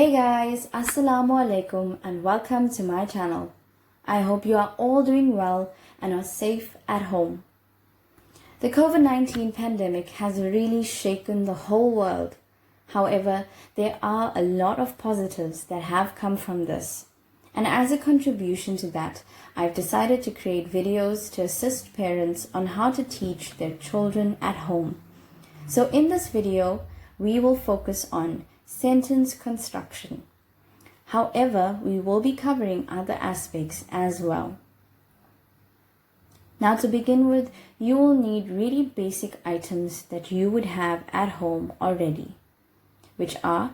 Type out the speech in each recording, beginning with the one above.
Hey guys, Assalamu alaikum and welcome to my channel. I hope you are all doing well and are safe at home. The COVID-19 pandemic has really shaken the whole world. However, there are a lot of positives that have come from this. And as a contribution to that, I've decided to create videos to assist parents on how to teach their children at home. So in this video, we will focus on sentence construction. However, we will be covering other aspects as well. Now to begin with, you will need really basic items that you would have at home already, which are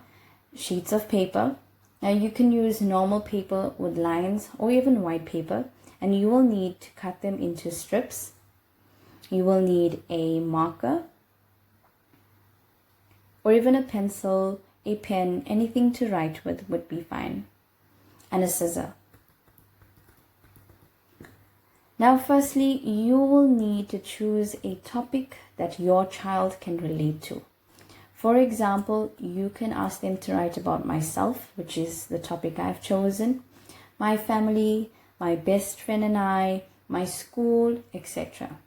sheets of paper. Now you can use normal paper with lines or even white paper, and you will need to cut them into strips. You will need a marker or even a pencil, a pen, anything to write with would be fine, and a scissor. Now firstly, you will need to choose a topic that your child can relate to. For example, you can ask them to write about myself, which is the topic I've chosen, my family, my best friend and I, my school, etc.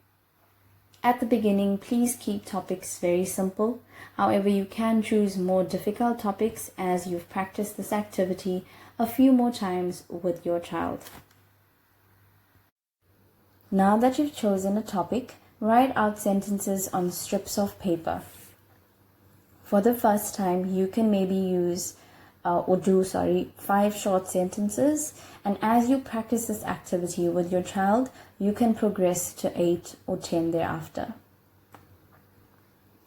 At the beginning, please keep topics very simple. However, you can choose more difficult topics as you've practiced this activity a few more times with your child. Now that you've chosen a topic, write out sentences on strips of paper. For the first time, you can maybe use do 5 short sentences, and as you practice this activity with your child, you can progress to 8 or 10 thereafter.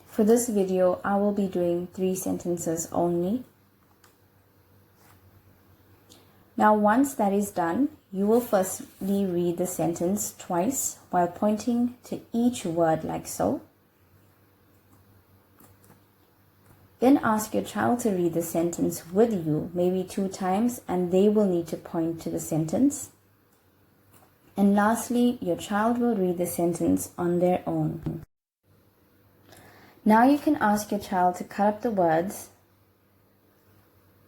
For this video, I will be doing 3 sentences only. Now once that is done, you will firstly read the sentence twice while pointing to each word like so. Then ask your child to read the sentence with you, maybe 2 times, and they will need to point to the sentence. And lastly, your child will read the sentence on their own. Now you can ask your child to cut up the words.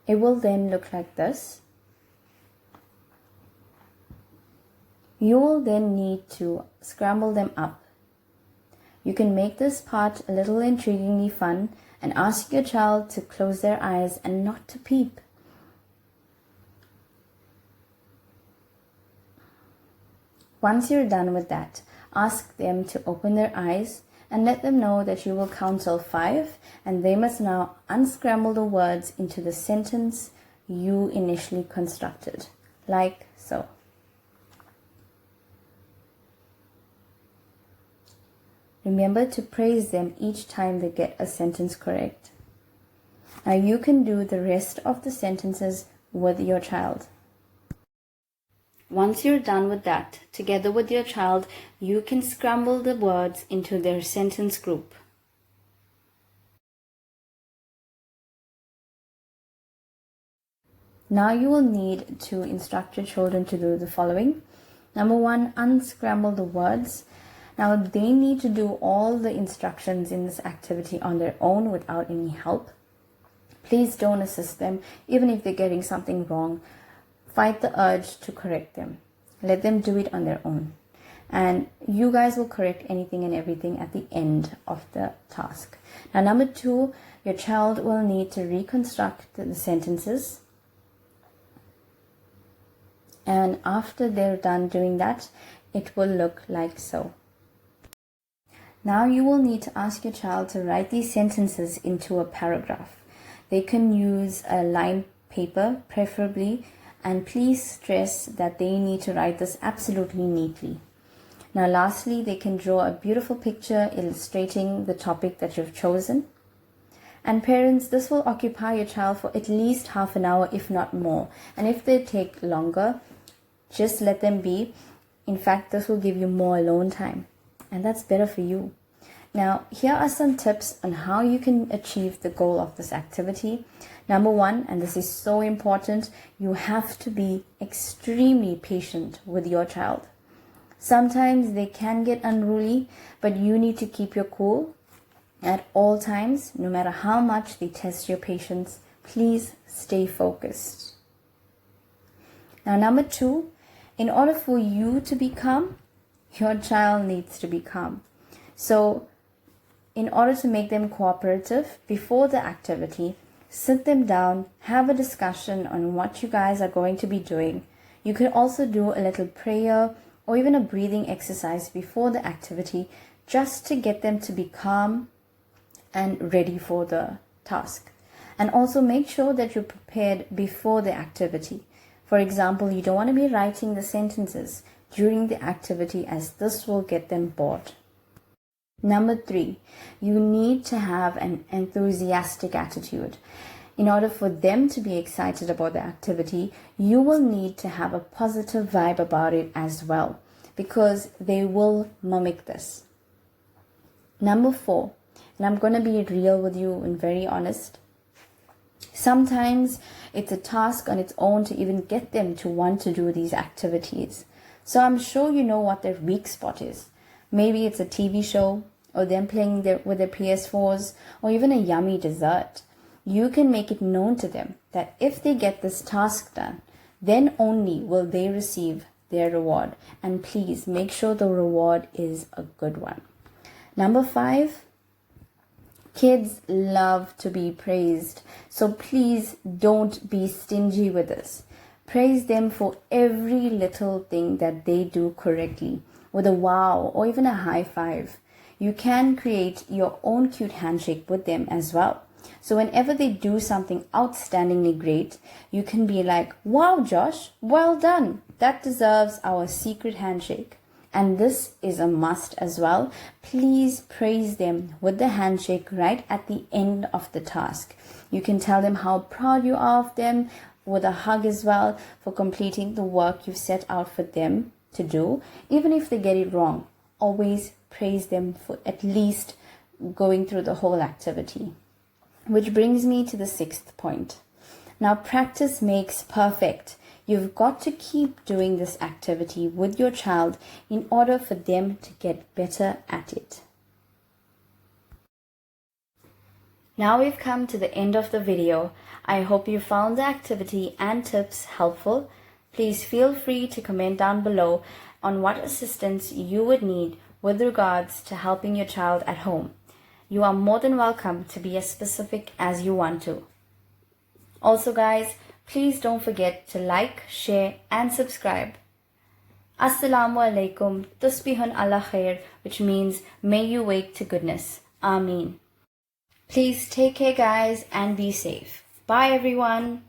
It will then look like this. You will then need to scramble them up. You can make this part a little intriguingly fun and ask your child to close their eyes and not to peep. Once you're done with that, ask them to open their eyes and let them know that you will count till 5, and they must now unscramble the words into the sentence you initially constructed, like so. Remember to praise them each time they get a sentence correct. Now you can do the rest of the sentences with your child. Once you're done with that, together with your child, you can scramble the words into their sentence group. Now you will need to instruct your children to do the following. Number 1, unscramble the words. Now they need to do all the instructions in this activity on their own without any help. Please don't assist them, even if they're getting something wrong. Fight the urge to correct them. Let them do it on their own. And you guys will correct anything and everything at the end of the task. Now number 2, your child will need to reconstruct the sentences. And after they're done doing that, it will look like so. Now you will need to ask your child to write these sentences into a paragraph. They can use a lined paper preferably, and please stress that they need to write this absolutely neatly. Now lastly, they can draw a beautiful picture illustrating the topic that you've chosen. And parents, this will occupy your child for at least half an hour, if not more. And if they take longer, just let them be. In fact, this will give you more alone time, and that's better for you. Now, here are some tips on how you can achieve the goal of this activity. Number 1, and this is so important, you have to be extremely patient with your child. Sometimes they can get unruly, but you need to keep your cool at all times, no matter how much they test your patience Please stay focused. Now, number 2, in order for you to be calm, your child needs to be calm. So, in order to make them cooperative before the activity, sit them down, have a discussion on what you guys are going to be doing. You could also do a little prayer or even a breathing exercise before the activity, just to get them to be calm and ready for the task. And also make sure that you're prepared before the activity. For example, you don't want to be writing the sentences during the activity, as this will get them bored. Number 3, you need to have an enthusiastic attitude. In order for them to be excited about the activity, you will need to have a positive vibe about it as well, because they will mimic this. Number 4, and I'm going to be real with you and very honest. Sometimes it's a task on its own to even get them to want to do these activities. So I'm sure you know what their weak spot is. Maybe it's a TV show, or them playing with their PS4s, or even a yummy dessert. You can make it known to them that if they get this task done, then only will they receive their reward. And please make sure the reward is a good one. Number 5, kids love to be praised. So please don't be stingy with this. Praise them for every little thing that they do correctly, with a wow or even a high five. You can create your own cute handshake with them as well. So whenever they do something outstandingly great, you can be like, wow, Josh, well done. That deserves our secret handshake. And this is a must as well. Please praise them with the handshake right at the end of the task. You can tell them how proud you are of them with a hug as well for completing the work you've set out for them to do. Even if they get it wrong, always praise them for at least going through the whole activity. Which brings me to the 6th point. Now, practice makes perfect. You've got to keep doing this activity with your child in order for them to get better at it. Now we've come to the end of the video. I hope you found the activity and tips helpful. Please feel free to comment down below on what assistance you would need with regards to helping your child at home. You are more than welcome to be as specific as you want to. Also guys, please don't forget to like, share and subscribe. Assalamu alaikum, tusbihun ala khair, which means may you wake to goodness. Ameen. Please take care guys and be safe. Bye everyone.